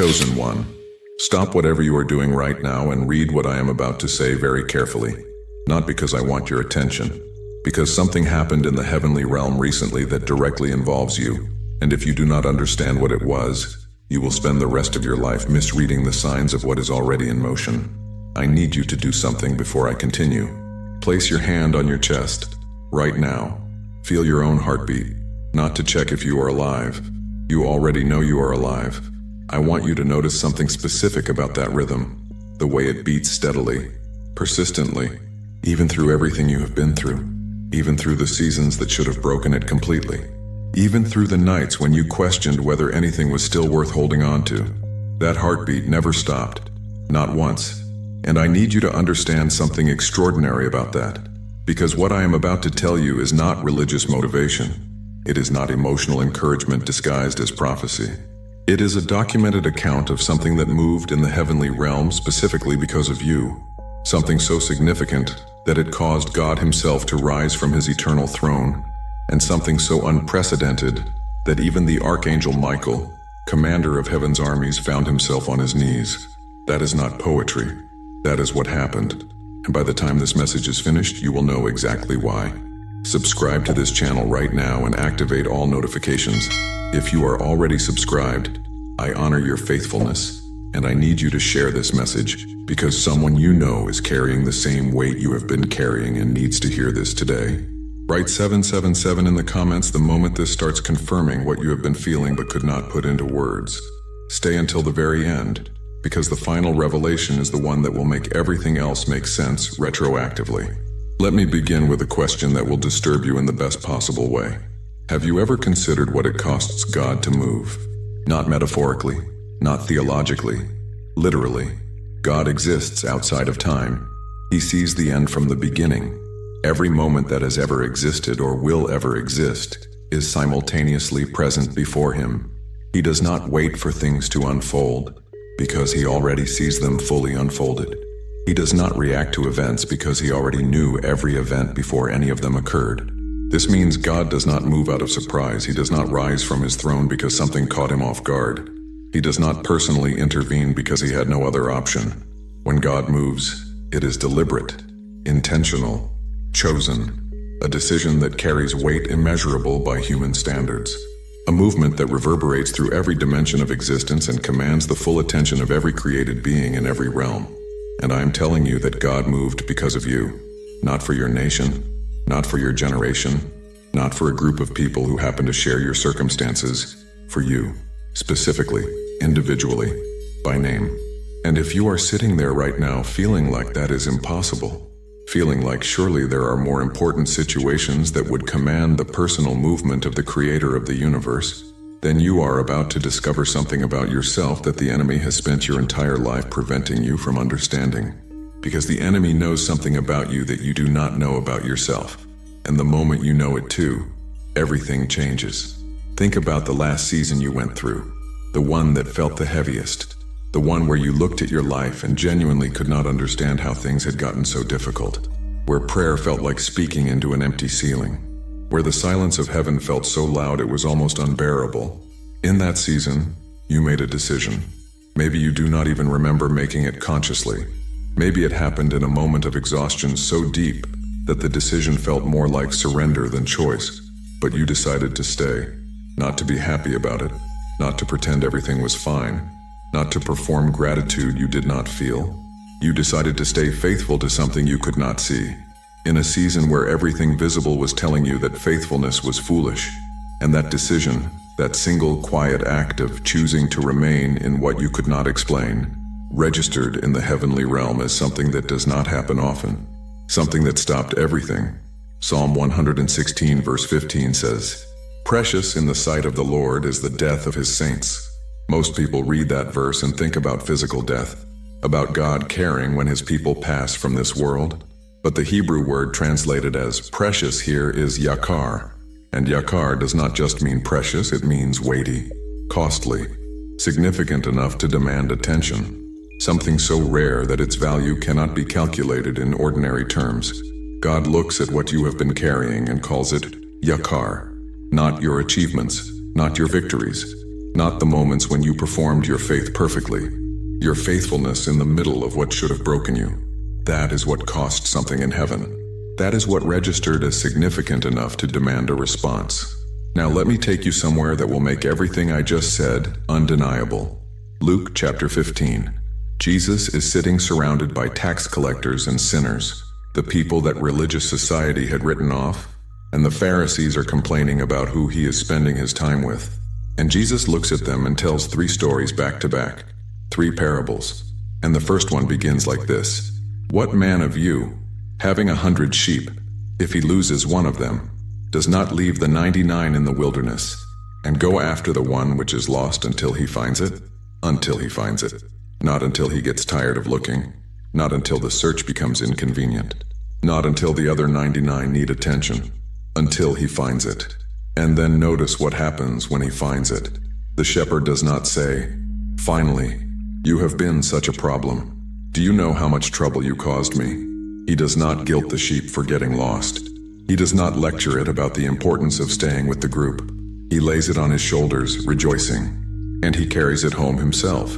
Chosen one, stop whatever you are doing right now and read what I am about to say very carefully. Not because I want your attention, because something happened in the heavenly realm recently that directly involves you, and if you do not understand what it was, you will spend the rest of your life misreading the signs of what is already in motion. I need you to do something before I continue. Place your hand on your chest, right now. Feel your own heartbeat, not to check if you are alive. You already know you are alive. I want you to notice something specific about that rhythm, the way it beats steadily, persistently, even through everything you have been through, even through the seasons that should have broken it completely, even through the nights when you questioned whether anything was still worth holding on to. That heartbeat never stopped, not once. And I need you to understand something extraordinary about that, because what I am about to tell you is not religious motivation. It is not emotional encouragement disguised as prophecy. It is a documented account of something that moved in the heavenly realm specifically because of you, something so significant that it caused God himself to rise from his eternal throne, and something so unprecedented that even the Archangel Michael, commander of heaven's armies, found himself on his knees. That is not poetry. That is what happened. And by the time this message is finished, you will know exactly why. Subscribe to this channel right now and activate all notifications. If you are already subscribed, I honor your faithfulness, and I need you to share this message because someone you know is carrying the same weight you have been carrying and needs to hear this today. Write 777 in the comments the moment this starts confirming what you have been feeling but could not put into words. Stay until the very end, because the final revelation is the one that will make everything else make sense retroactively. Let me begin with a question that will disturb you in the best possible way. Have you ever considered what it costs God to move? Not metaphorically, not theologically, literally. God exists outside of time. He sees the end from the beginning. Every moment that has ever existed or will ever exist is simultaneously present before him. He does not wait for things to unfold, because he already sees them fully unfolded. He does not react to events because he already knew every event before any of them occurred. This means God does not move out of surprise. He does not rise from his throne because something caught him off guard. He does not personally intervene because he had no other option. When God moves, it is deliberate, intentional, chosen, a decision that carries weight immeasurable by human standards. A movement that reverberates through every dimension of existence and commands the full attention of every created being in every realm. And I am telling you that God moved because of you, not for your nation, not for your generation, not for a group of people who happen to share your circumstances, for you, specifically, individually, by name. And if you are sitting there right now feeling like that is impossible, feeling like surely there are more important situations that would command the personal movement of the creator of the universe, then you are about to discover something about yourself that the enemy has spent your entire life preventing you from understanding. Because the enemy knows something about you that you do not know about yourself. And the moment you know it too, everything changes. Think about the last season you went through, the one that felt the heaviest, the one where you looked at your life and genuinely could not understand how things had gotten so difficult, where prayer felt like speaking into an empty ceiling, where the silence of heaven felt so loud it was almost unbearable. In that season, you made a decision. Maybe you do not even remember making it consciously. Maybe it happened in a moment of exhaustion so deep that the decision felt more like surrender than choice, but you decided to stay, not to be happy about it, not to pretend everything was fine, not to perform gratitude you did not feel. You decided to stay faithful to something you could not see, in a season where everything visible was telling you that faithfulness was foolish, and that decision, that single quiet act of choosing to remain in what you could not explain, registered in the heavenly realm as something that does not happen often, something that stopped everything. Psalm 116 verse 15 says, "Precious in the sight of the Lord is the death of his saints." Most people read that verse and think about physical death, about God caring when his people pass from this world. But the Hebrew word translated as precious here is yakar, and yakar does not just mean precious, it means weighty, costly, significant enough to demand attention. Something so rare that its value cannot be calculated in ordinary terms. God looks at what you have been carrying and calls it yakar, not your achievements, not your victories, not the moments when you performed your faith perfectly. Your faithfulness in the middle of what should have broken you. That is what cost something in heaven. That is what registered as significant enough to demand a response. Now let me take you somewhere that will make everything I just said undeniable. Luke chapter 15. Jesus is sitting surrounded by tax collectors and sinners, the people that religious society had written off, and the Pharisees are complaining about who he is spending his time with. And Jesus looks at them and tells 3 stories back to back, 3 parables. And the first one begins like this. What man of you, having 100 sheep, if he loses one of them, does not leave the 99 in the wilderness, and go after the one which is lost until he finds it? Until he finds it. Not until he gets tired of looking. Not until the search becomes inconvenient. Not until the other 99 need attention. Until he finds it. And then notice what happens when he finds it. The shepherd does not say, "Finally, you have been such a problem. Do you know how much trouble you caused me?" He does not guilt the sheep for getting lost. He does not lecture it about the importance of staying with the group. He lays it on his shoulders, rejoicing. And he carries it home himself.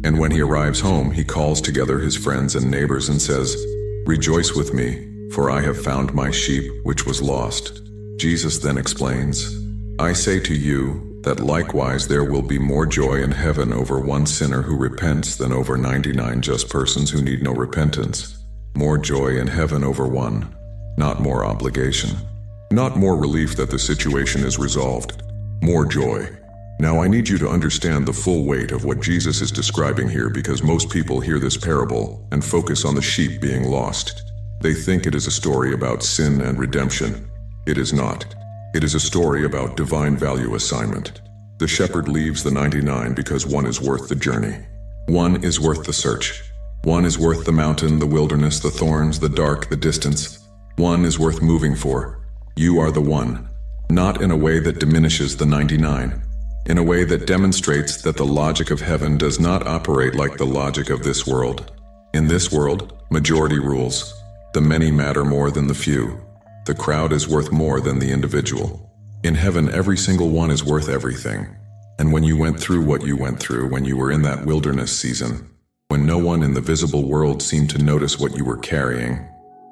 And when he arrives home, he calls together his friends and neighbors and says, "Rejoice with me, for I have found my sheep which was lost." Jesus then explains, "I say to you that likewise there will be more joy in heaven over one sinner who repents than over 99 just persons who need no repentance. More joy in heaven over one, not more obligation. Not more relief that the situation is resolved. More joy." Now I need you to understand the full weight of what Jesus is describing here, because most people hear this parable and focus on the sheep being lost. They think it is a story about sin and redemption. It is not. It is a story about divine value assignment. The shepherd leaves the 99 because one is worth the journey. One is worth the search. One is worth the mountain, the wilderness, the thorns, the dark, the distance. One is worth moving for. You are the one. Not in a way that diminishes the 99. In a way that demonstrates that the logic of heaven does not operate like the logic of this world. In this world, majority rules. The many matter more than the few. The crowd is worth more than the individual. In heaven, every single one is worth everything. And when you went through what you went through, when you were in that wilderness season, when no one in the visible world seemed to notice what you were carrying,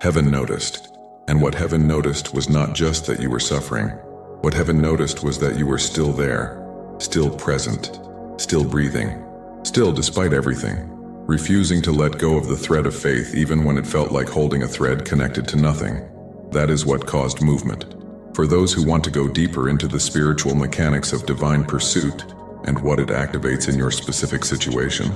heaven noticed. And what heaven noticed was not just that you were suffering. What heaven noticed was that you were still there. Still present, still breathing, still despite everything, refusing to let go of the thread of faith even when it felt like holding a thread connected to nothing. That is what caused movement. For those who want to go deeper into the spiritual mechanics of divine pursuit and what it activates in your specific situation,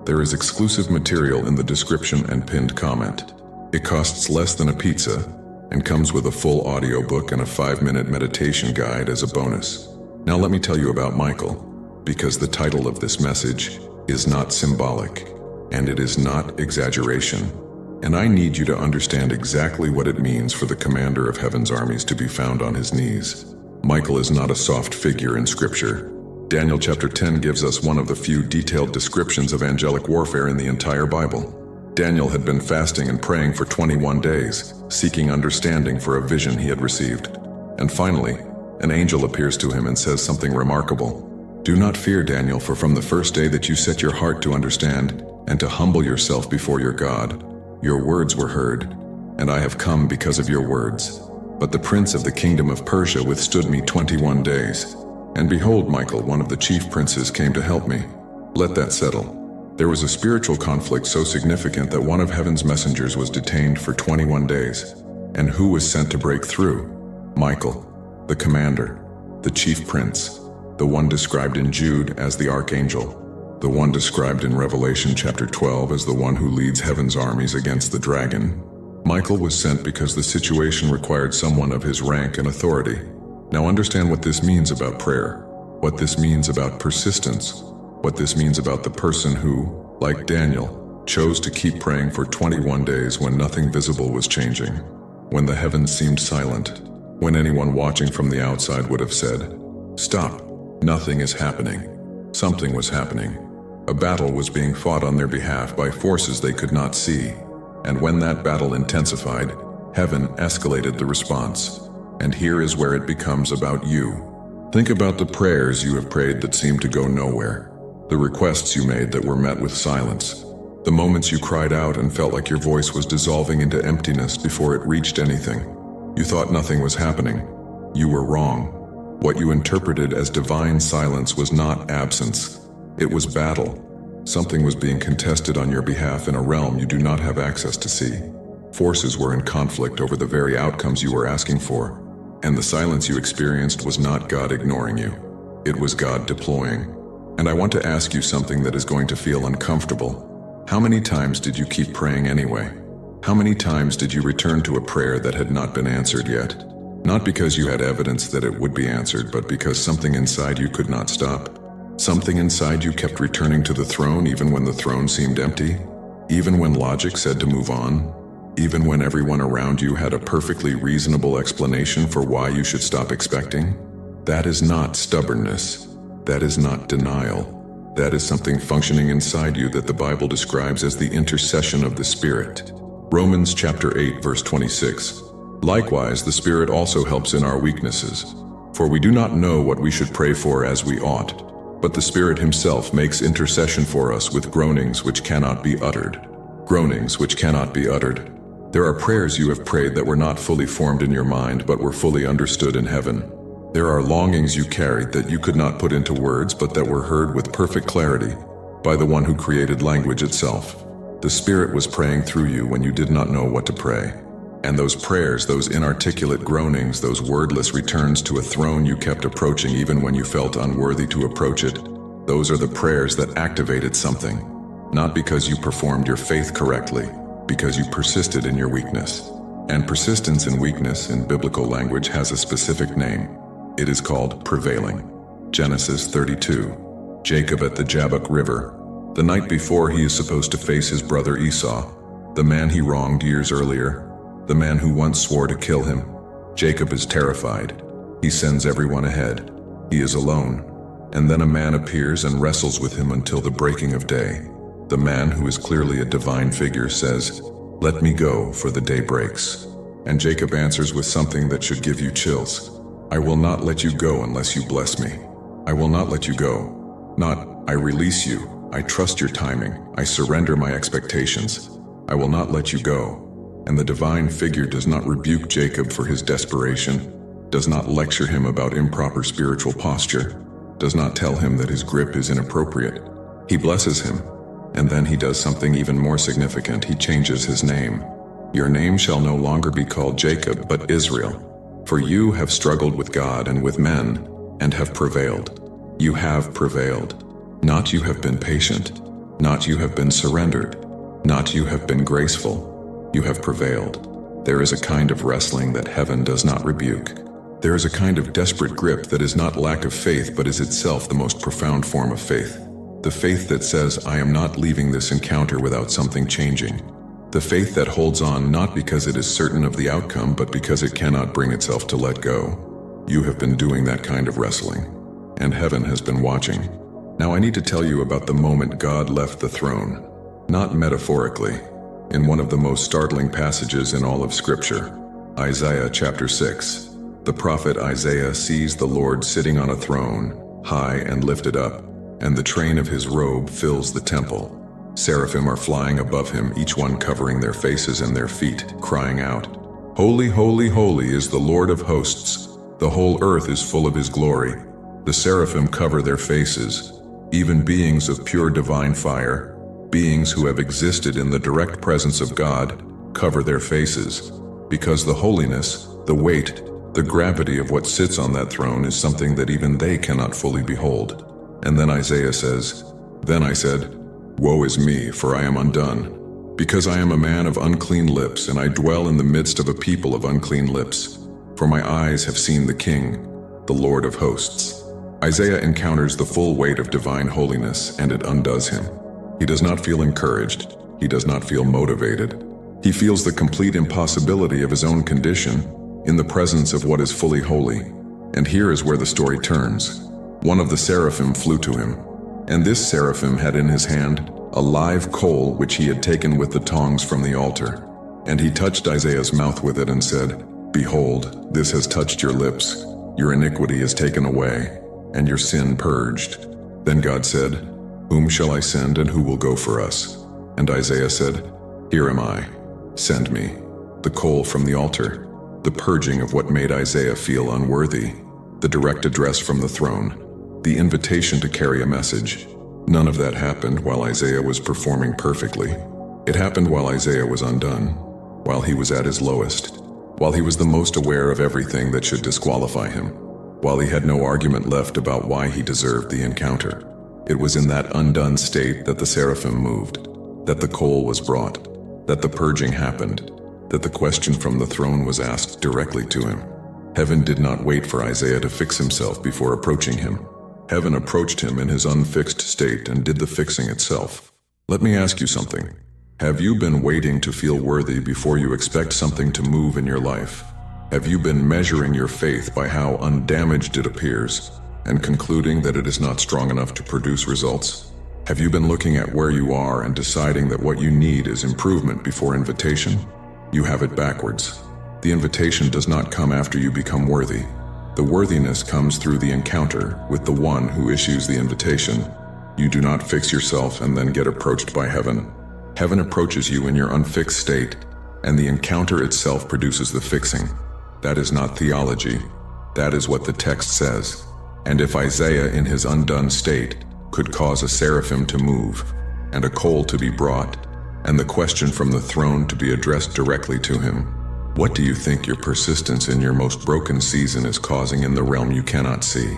there is exclusive material in the description and pinned comment. It costs less than a pizza and comes with a full audiobook and a 5-minute meditation guide as a bonus. Now let me tell you about Michael, because the title of this message is not symbolic, and it is not exaggeration. And I need you to understand exactly what it means for the commander of heaven's armies to be found on his knees. Michael is not a soft figure in Scripture. Daniel chapter 10 gives us one of the few detailed descriptions of angelic warfare in the entire Bible. Daniel had been fasting and praying for 21 days, seeking understanding for a vision he had received. And finally, an angel appears to him and says something remarkable. "Do not fear, Daniel, for from the first day that you set your heart to understand and to humble yourself before your God, your words were heard, and I have come because of your words. But the prince of the kingdom of Persia withstood me 21 days. And behold, Michael, one of the chief princes, came to help me." Let that settle. There was a spiritual conflict so significant that one of heaven's messengers was detained for 21 days. And who was sent to break through? Michael. The commander, the chief prince, the one described in Jude as the archangel, the one described in Revelation chapter 12 as the one who leads heaven's armies against the dragon. Michael was sent because the situation required someone of his rank and authority. Now understand what this means about prayer, what this means about persistence, what this means about the person who, like Daniel, chose to keep praying for 21 days when nothing visible was changing, when the heavens seemed silent, when anyone watching from the outside would have said, "Stop, nothing is happening." Something was happening. A battle was being fought on their behalf by forces they could not see. And when that battle intensified, heaven escalated the response. And here is where it becomes about you. Think about the prayers you have prayed that seemed to go nowhere, the requests you made that were met with silence, the moments you cried out and felt like your voice was dissolving into emptiness before it reached anything. You thought nothing was happening. You were wrong. What you interpreted as divine silence was not absence. It was battle. Something was being contested on your behalf in a realm you do not have access to see. Forces were in conflict over the very outcomes you were asking for, and the silence you experienced was not God ignoring you. It was God deploying. And I want to ask you something that is going to feel uncomfortable. How many times did you keep praying anyway? How many times did you return to a prayer that had not been answered yet? Not because you had evidence that it would be answered, but because something inside you could not stop. Something inside you kept returning to the throne even when the throne seemed empty, even when logic said to move on, even when everyone around you had a perfectly reasonable explanation for why you should stop expecting. That is not stubbornness. That is not denial. That is something functioning inside you that the Bible describes as the intercession of the Spirit. Romans chapter 8, verse 26. Likewise, the Spirit also helps in our weaknesses. For we do not know what we should pray for as we ought, but the Spirit Himself makes intercession for us with groanings which cannot be uttered. Groanings which cannot be uttered. There are prayers you have prayed that were not fully formed in your mind but were fully understood in heaven. There are longings you carried that you could not put into words but that were heard with perfect clarity by the one who created language itself. The Spirit was praying through you when you did not know what to pray. And those prayers, those inarticulate groanings, those wordless returns to a throne you kept approaching even when you felt unworthy to approach it, those are the prayers that activated something. Not because you performed your faith correctly, because you persisted in your weakness. And persistence in weakness in biblical language has a specific name. It is called prevailing. Genesis 32. Jacob at the Jabbok River. The night before he is supposed to face his brother Esau, the man he wronged years earlier, the man who once swore to kill him. Jacob is terrified. He sends everyone ahead. He is alone. And then a man appears and wrestles with him until the breaking of day. The man, who is clearly a divine figure, says, "Let me go, for the day breaks." And Jacob answers with something that should give you chills. "I will not let you go unless you bless me. I will not let you go." Not, "I release you. I trust your timing. I surrender my expectations. I will not let you go." And the divine figure does not rebuke Jacob for his desperation, does not lecture him about improper spiritual posture, does not tell him that his grip is inappropriate. He blesses him, and then he does something even more significant. He changes his name. "Your name shall no longer be called Jacob, but Israel. For you have struggled with God and with men, and have prevailed." You have prevailed. Not you have been patient. Not you have been surrendered. Not you have been graceful. You have prevailed. There is a kind of wrestling that heaven does not rebuke. There is a kind of desperate grip that is not lack of faith but is itself the most profound form of faith. The faith that says, "I am not leaving this encounter without something changing." The faith that holds on not because it is certain of the outcome but because it cannot bring itself to let go. You have been doing that kind of wrestling, and heaven has been watching. Now I need to tell you about the moment God left the throne. Not metaphorically. In one of the most startling passages in all of Scripture, Isaiah chapter 6, the prophet Isaiah sees the Lord sitting on a throne, high and lifted up, and the train of his robe fills the temple. Seraphim are flying above him, each one covering their faces and their feet, crying out, "Holy, holy, holy is the Lord of hosts. The whole earth is full of his glory." The seraphim cover their faces, even beings of pure divine fire, beings who have existed in the direct presence of God, cover their faces, because the holiness, the weight, the gravity of what sits on that throne is something that even they cannot fully behold. And then Isaiah says, "Then I said, Woe is me, for I am undone, because I am a man of unclean lips, and I dwell in the midst of a people of unclean lips. For my eyes have seen the King, the Lord of hosts." Isaiah encounters the full weight of divine holiness, and it undoes him. He does not feel encouraged. He does not feel motivated. He feels the complete impossibility of his own condition in the presence of what is fully holy. And here is where the story turns. One of the seraphim flew to him, and this seraphim had in his hand a live coal which he had taken with the tongs from the altar. And he touched Isaiah's mouth with it and said, "Behold, this has touched your lips. Your iniquity is taken away, and your sin purged. Then God said, Whom shall I send, and who will go for us? And Isaiah said, Here am I. Send me. The coal from the altar, the purging of what made Isaiah feel unworthy, the direct address from the throne, the invitation to carry a message. None of that happened while Isaiah was performing perfectly. It happened while Isaiah was undone, while he was at his lowest, while he was the most aware of everything that should disqualify him, while he had no argument left about why he deserved the encounter. It was in that undone state that the seraphim moved, that the coal was brought, that the purging happened, that the question from the throne was asked directly to him. Heaven did not wait for Isaiah to fix himself before approaching him. Heaven approached him in his unfixed state and did the fixing itself. Let me ask you something. Have you been waiting to feel worthy before you expect something to move in your life? Have you been measuring your faith by how undamaged it appears and concluding that it is not strong enough to produce results? Have you been looking at where you are and deciding that what you need is improvement before invitation? You have it backwards. The invitation does not come after you become worthy. The worthiness comes through the encounter with the one who issues the invitation. You do not fix yourself and then get approached by heaven. Heaven approaches you in your unfixed state, and the encounter itself produces the fixing. That is not theology. That is what the text says. And if Isaiah in his undone state could cause a seraphim to move, and a coal to be brought, and the question from the throne to be addressed directly to him, what do you think your persistence in your most broken season is causing in the realm you cannot see?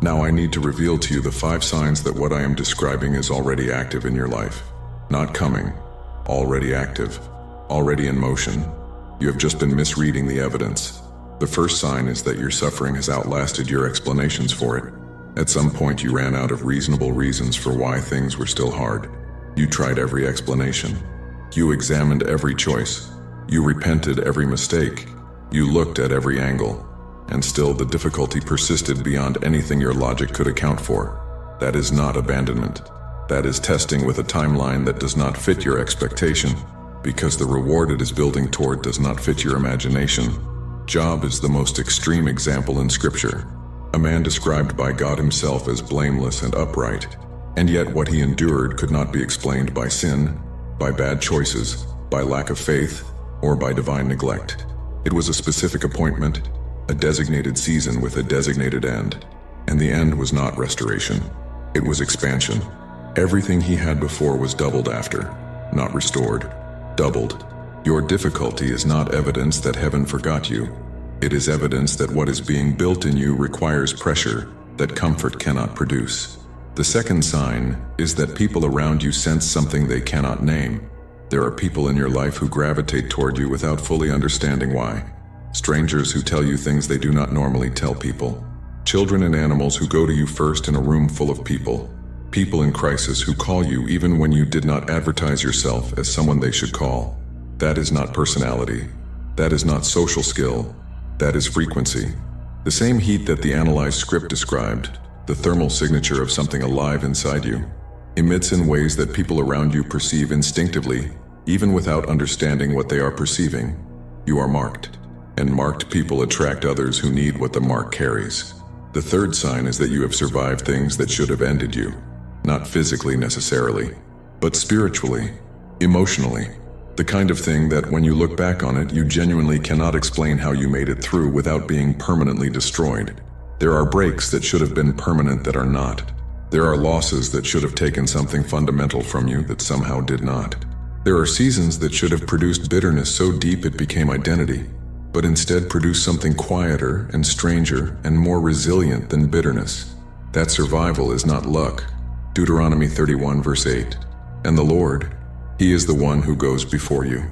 Now I need to reveal to you the 5 signs that what I am describing is already active in your life. Not coming, already active, already in motion. You have just been misreading the evidence. The first sign is that your suffering has outlasted your explanations for it. At some point you ran out of reasonable reasons for why things were still hard. You tried every explanation. You examined every choice. You repented every mistake. You looked at every angle. And still the difficulty persisted beyond anything your logic could account for. That is not abandonment. That is testing with a timeline that does not fit your expectation, because the reward it is building toward does not fit your imagination. Job is the most extreme example in Scripture. A man described by God himself as blameless and upright, and yet what he endured could not be explained by sin, by bad choices, by lack of faith, or by divine neglect. It was a specific appointment, a designated season with a designated end, and the end was not restoration. It was expansion. Everything he had before was doubled after, not restored, doubled. Your difficulty is not evidence that heaven forgot you. It is evidence that what is being built in you requires pressure that comfort cannot produce. The second sign is that people around you sense something they cannot name. There are people in your life who gravitate toward you without fully understanding why. Strangers who tell you things they do not normally tell people. Children and animals who go to you first in a room full of people. People in crisis who call you even when you did not advertise yourself as someone they should call. That is not personality. That is not social skill. That is frequency. The same heat that the analyzed script described, the thermal signature of something alive inside you, emits in ways that people around you perceive instinctively, even without understanding what they are perceiving. You are marked, and marked people attract others who need what the mark carries. The third sign is that you have survived things that should have ended you, not physically necessarily, but spiritually, emotionally. The kind of thing that when you look back on it, you genuinely cannot explain how you made it through without being permanently destroyed. There are breaks that should have been permanent that are not. There are losses that should have taken something fundamental from you that somehow did not. There are seasons that should have produced bitterness so deep it became identity, but instead produced something quieter and stranger and more resilient than bitterness. That survival is not luck. Deuteronomy 31 verse 8. And the Lord, He is the one who goes before you.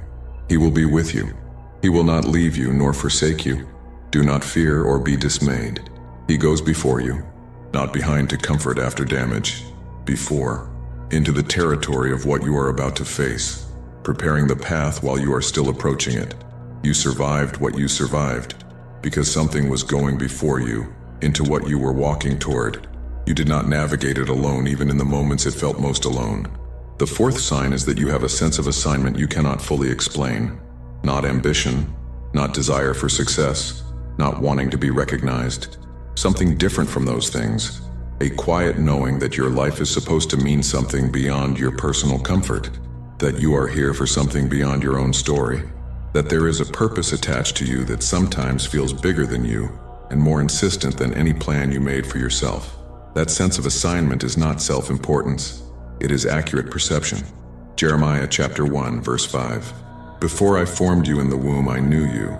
He will be with you. He will not leave you nor forsake you. Do not fear or be dismayed. He goes before you, not behind to comfort after damage, before, into the territory of what you are about to face, preparing the path while you are still approaching it. You survived what you survived, because something was going before you, into what you were walking toward. You did not navigate it alone even in the moments it felt most alone. The fourth sign is that you have a sense of assignment you cannot fully explain. Not ambition, not desire for success, not wanting to be recognized, something different from those things, a quiet knowing that your life is supposed to mean something beyond your personal comfort, that you are here for something beyond your own story, that there is a purpose attached to you that sometimes feels bigger than you and more insistent than any plan you made for yourself. That sense of assignment is not self-importance, it is accurate perception. Jeremiah chapter 1, verse 5. Before I formed you in the womb, I knew you.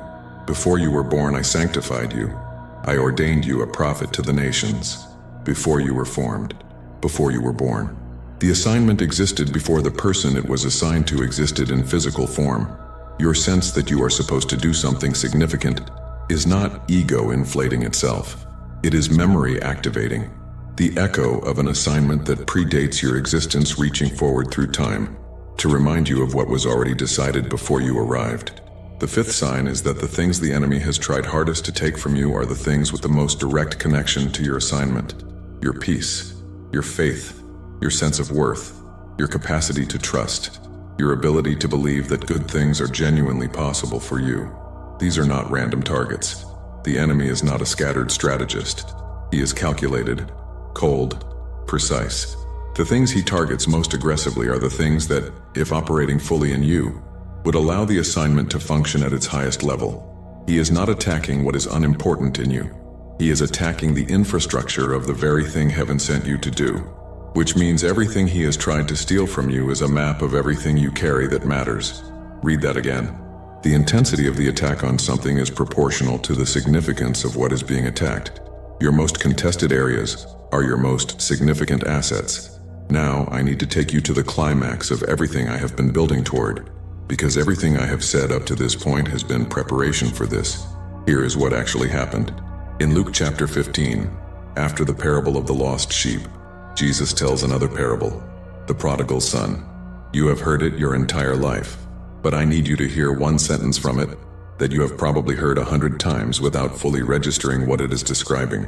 Before you were born, I sanctified you. I ordained you a prophet to the nations. Before you were formed, before you were born. The assignment existed before the person it was assigned to existed in physical form. Your sense that you are supposed to do something significant is not ego inflating itself. It is memory activating, the echo of an assignment that predates your existence reaching forward through time to remind you of what was already decided before you arrived. The fifth sign is that the things the enemy has tried hardest to take from you are the things with the most direct connection to your assignment. Your peace, your faith, your sense of worth, your capacity to trust, your ability to believe that good things are genuinely possible for you. These are not random targets. The enemy is not a scattered strategist. He is calculated, cold, precise. The things he targets most aggressively are the things that, if operating fully in you, would allow the assignment to function at its highest level. He is not attacking what is unimportant in you. He is attacking the infrastructure of the very thing heaven sent you to do, which means everything he has tried to steal from you is a map of everything you carry that matters. Read that again. The intensity of the attack on something is proportional to the significance of what is being attacked. Your most contested areas are your most significant assets. Now, I need to take you to the climax of everything I have been building toward, because everything I have said up to this point has been preparation for this. Here is what actually happened. In Luke chapter 15, after the parable of the lost sheep, Jesus tells another parable, the prodigal son. You have heard it your entire life, but I need you to hear one sentence from it that you have probably heard 100 times without fully registering what it is describing.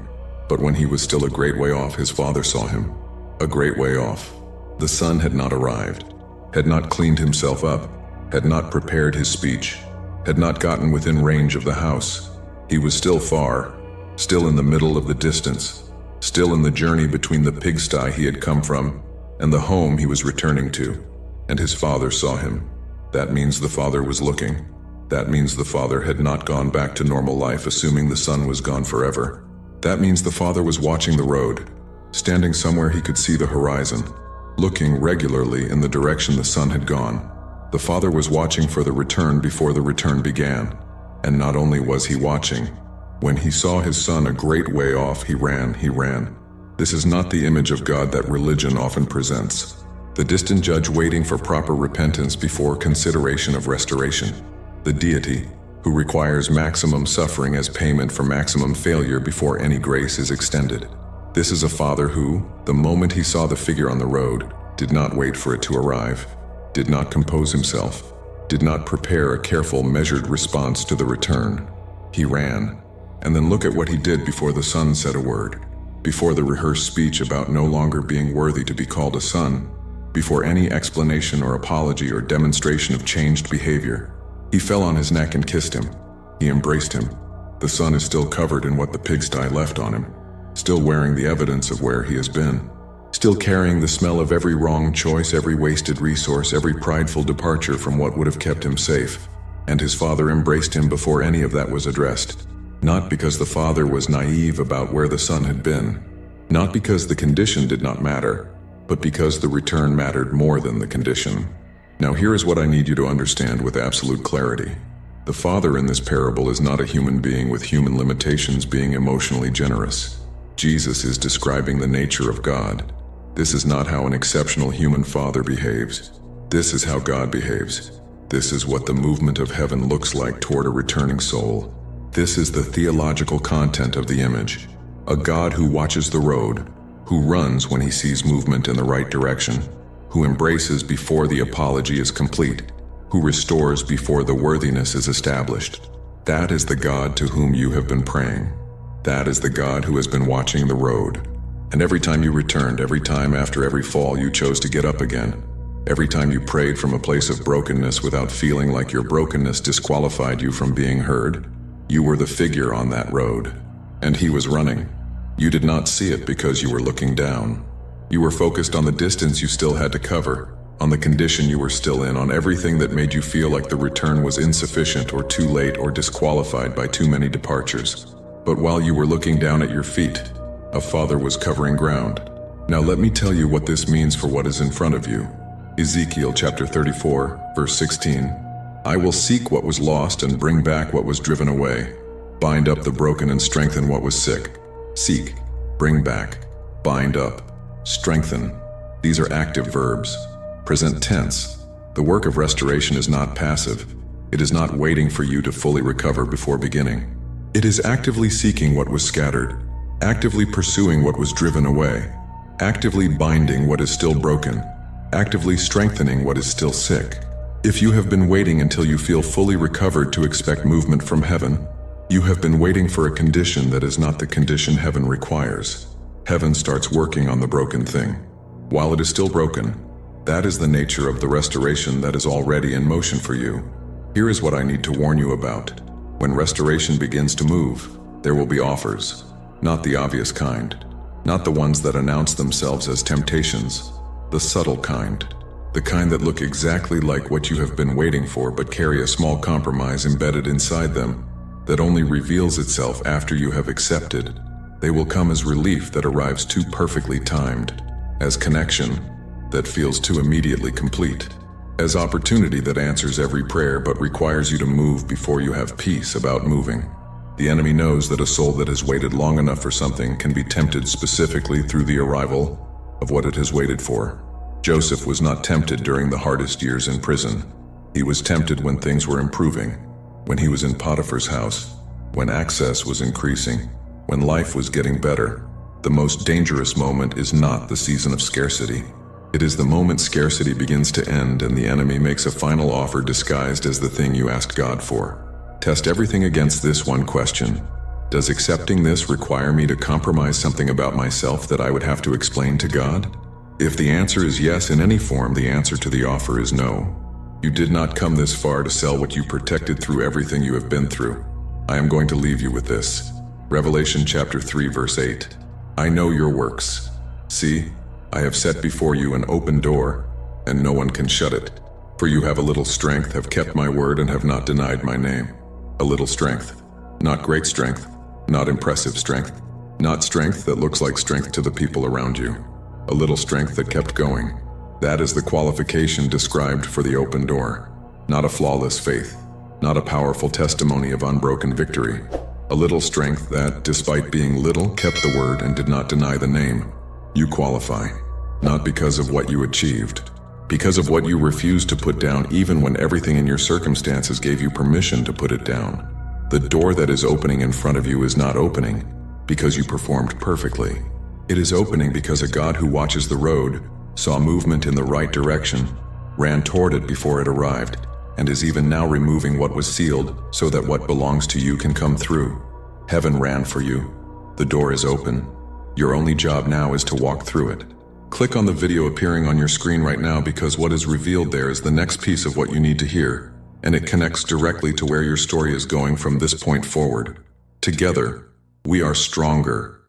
But when he was still a great way off, his father saw him. A great way off. The son had not arrived, had not cleaned himself up, had not prepared his speech, had not gotten within range of the house. He was still far, still in the middle of the distance, still in the journey between the pigsty he had come from and the home he was returning to. And his father saw him. That means the father was looking. That means the father had not gone back to normal life, assuming the son was gone forever. That means the father was watching the road, standing somewhere he could see the horizon, looking regularly in the direction the son had gone. The father was watching for the return before the return began. And not only was he watching, when he saw his son a great way off, he ran. This is not the image of God that religion often presents. The distant judge waiting for proper repentance before consideration of restoration. The deity who requires maximum suffering as payment for maximum failure before any grace is extended. This is a father who, the moment he saw the figure on the road, did not wait for it to arrive, did not compose himself, did not prepare a careful, measured response to the return. He ran, and then look at what he did before the son said a word, before the rehearsed speech about no longer being worthy to be called a son, before any explanation or apology or demonstration of changed behavior. He fell on his neck and kissed him. He embraced him. The son is still covered in what the pigsty left on him, still wearing the evidence of where he has been, still carrying the smell of every wrong choice, every wasted resource, every prideful departure from what would have kept him safe. And his father embraced him before any of that was addressed. Not because the father was naive about where the son had been, not because the condition did not matter, but because the return mattered more than the condition. Now here is what I need you to understand with absolute clarity. The father in this parable is not a human being with human limitations being emotionally generous. Jesus is describing the nature of God. This is not how an exceptional human father behaves. This is how God behaves. This is what the movement of heaven looks like toward a returning soul. This is the theological content of the image. A God who watches the road, who runs when he sees movement in the right direction, who embraces before the apology is complete, who restores before the worthiness is established. That is the God to whom you have been praying. That is the God who has been watching the road. And every time you returned, every time after every fall you chose to get up again, every time you prayed from a place of brokenness without feeling like your brokenness disqualified you from being heard, you were the figure on that road. And he was running. You did not see it because you were looking down. You were focused on the distance you still had to cover, on the condition you were still in, on everything that made you feel like the return was insufficient or too late or disqualified by too many departures. But while you were looking down at your feet, a Father was covering ground. Now let me tell you what this means for what is in front of you. Ezekiel chapter 34, verse 16. I will seek what was lost and bring back what was driven away. Bind up the broken and strengthen what was sick. Seek, bring back, bind up, strengthen. These are active verbs. Present tense. The work of restoration is not passive. It is not waiting for you to fully recover before beginning. It is actively seeking what was scattered, actively pursuing what was driven away, actively binding what is still broken, actively strengthening what is still sick. If you have been waiting until you feel fully recovered to expect movement from heaven, you have been waiting for a condition that is not the condition heaven requires. Heaven starts working on the broken thing. While it is still broken, that is the nature of the restoration that is already in motion for you. Here is what I need to warn you about. When restoration begins to move, there will be offers, not the obvious kind, not the ones that announce themselves as temptations, the subtle kind, the kind that look exactly like what you have been waiting for but carry a small compromise embedded inside them that only reveals itself after you have accepted. They will come as relief that arrives too perfectly timed, as connection that feels too immediately complete, as opportunity that answers every prayer but requires you to move before you have peace about moving. The enemy knows that a soul that has waited long enough for something can be tempted specifically through the arrival of what it has waited for. Joseph was not tempted during the hardest years in prison. He was tempted when things were improving, when he was in Potiphar's house, when access was increasing, when life was getting better. The most dangerous moment is not the season of scarcity. It is the moment scarcity begins to end and the enemy makes a final offer disguised as the thing you asked God for. Test everything against this one question. Does accepting this require me to compromise something about myself that I would have to explain to God? If the answer is yes in any form, the answer to the offer is no. You did not come this far to sell what you protected through everything you have been through. I am going to leave you with this. Revelation chapter 3 verse 8. I know your works. See, I have set before you an open door, and no one can shut it. For you have a little strength, have kept my word, and have not denied my name. A little strength. Not great strength. Not impressive strength. Not strength that looks like strength to the people around you. A little strength that kept going. That is the qualification described for the open door. Not a flawless faith. Not a powerful testimony of unbroken victory. A little strength that, despite being little, kept the word and did not deny the name. You qualify, not because of what you achieved, because of what you refused to put down even when everything in your circumstances gave you permission to put it down. The door that is opening in front of you is not opening because you performed perfectly. It is opening because a God who watches the road saw movement in the right direction, ran toward it before it arrived, and is even now removing what was sealed so that what belongs to you can come through. Heaven ran for you. The door is open. Your only job now is to walk through it. Click on the video appearing on your screen right now because what is revealed there is the next piece of what you need to hear, and it connects directly to where your story is going from this point forward. Together, we are stronger.